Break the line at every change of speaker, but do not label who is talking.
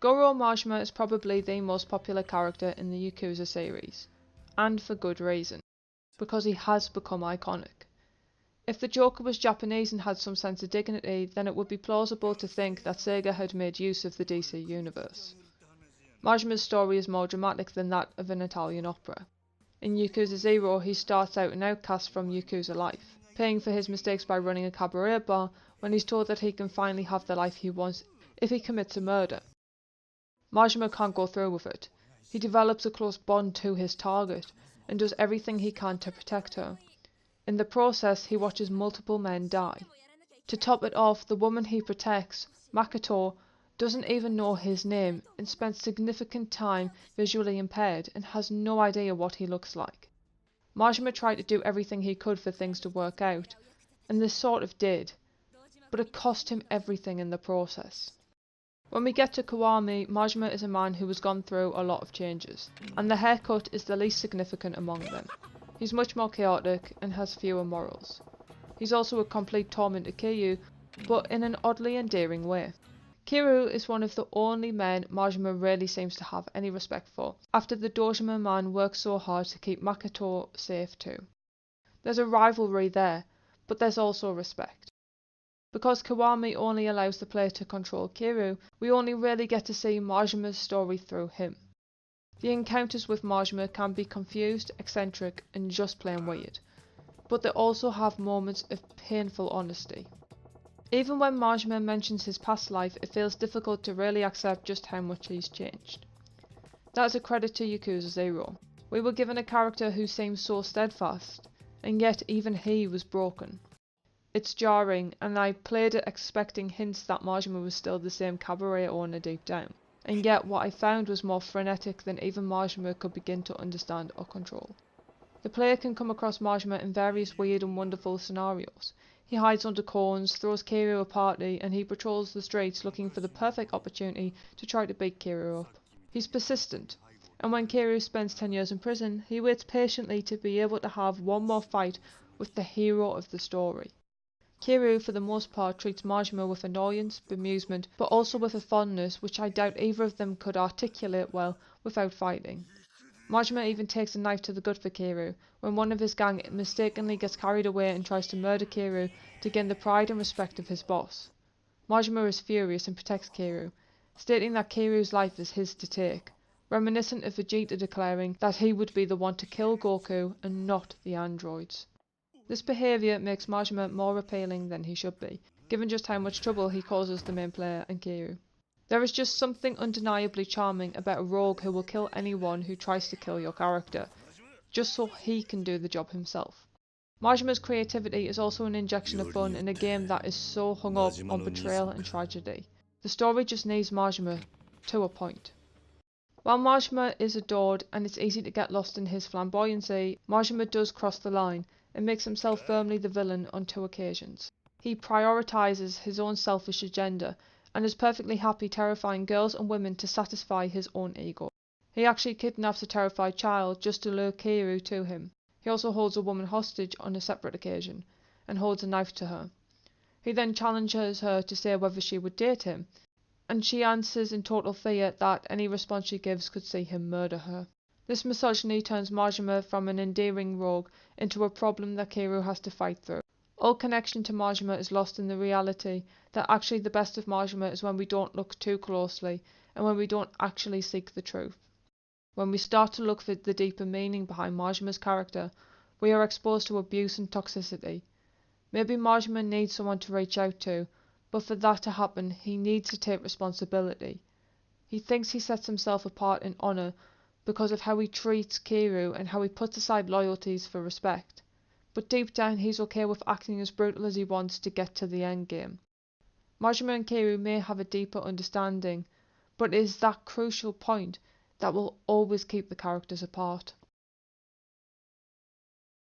Goro Majima is probably the most popular character in the Yakuza series, and for good reason, because he has become iconic. If the Joker was Japanese and had some sense of dignity, then it would be plausible to think that Sega had made use of the DC universe. Majima's story is more dramatic than that of an Italian opera. In Yakuza 0, he starts out an outcast from Yakuza life, paying for his mistakes by running a cabaret bar when he's told that he can finally have the life he wants if he commits a murder. Majima can't go through with it. He develops a close bond to his target, and does everything he can to protect her. In the process, he watches multiple men die. To top it off, the woman he protects, Makoto, doesn't even know his name and spends significant time visually impaired and has no idea what he looks like. Majima tried to do everything he could for things to work out, and this sort of did, but it cost him everything in the process. When we get to Kiwami, Majima is a man who has gone through a lot of changes, and the haircut is the least significant among them. He's much more chaotic and has fewer morals. He's also a complete torment to Kiryu, but in an oddly endearing way. Kiryu is one of the only men Majima really seems to have any respect for, after the Dojima man works so hard to keep Makoto safe too. There's a rivalry there, but there's also respect. Because Kiwami only allows the player to control Kiryu, we only really get to see Majima's story through him. The encounters with Majima can be confused, eccentric, and just plain weird, but they also have moments of painful honesty. Even when Majima mentions his past life, it feels difficult to really accept just how much he's changed. That is a credit to Yakuza 0. We were given a character who seems so steadfast, and yet even he was broken. It's jarring, and I played it expecting hints that Majima was still the same cabaret owner deep down, and yet what I found was more frenetic than even Majima could begin to understand or control. The player can come across Majima in various weird and wonderful scenarios. He hides under cones, throws Kiryu a party, and he patrols the streets looking for the perfect opportunity to try to beat Kiryu up. He's persistent, and when Kiryu spends 10 years in prison, he waits patiently to be able to have one more fight with the hero of the story. Kiryu, for the most part, treats Majima with annoyance, bemusement, but also with a fondness which I doubt either of them could articulate well without fighting. Majima even takes a knife to the gut for Kiryu, when one of his gang mistakenly gets carried away and tries to murder Kiryu to gain the pride and respect of his boss. Majima is furious and protects Kiryu, stating that Kiryu's life is his to take, reminiscent of Vegeta declaring that he would be the one to kill Goku and not the androids. This behaviour makes Majima more appealing than he should be, given just how much trouble he causes the main player and Kiryu. There is just something undeniably charming about a rogue who will kill anyone who tries to kill your character, just so he can do the job himself. Majima's creativity is also an injection of fun in a game that is so hung up on betrayal and tragedy. The story just needs Majima, to a point. While Majima is adored and it's easy to get lost in his flamboyancy, Majima does cross the line and makes himself firmly the villain on 2 occasions. He prioritises his own selfish agenda and is perfectly happy terrifying girls and women to satisfy his own ego. He actually kidnaps a terrified child just to lure Kiryu to him. He also holds a woman hostage on a separate occasion, and holds a knife to her. He then challenges her to say whether she would date him, and she answers in total fear that any response she gives could see him murder her. This misogyny turns Majima from an endearing rogue into a problem that Kiryu has to fight through. All connection to Majima is lost in the reality that actually the best of Majima is when we don't look too closely and when we don't actually seek the truth. When we start to look for the deeper meaning behind Majima's character, we are exposed to abuse and toxicity. Maybe Majima needs someone to reach out to, but for that to happen, he needs to take responsibility. He thinks he sets himself apart in honour because of how he treats Kiryu and how he puts aside loyalties for respect. But deep down he's okay with acting as brutal as he wants to get to the end game. Majima and Kiryu may have a deeper understanding, but it is that crucial point that will always keep the characters apart.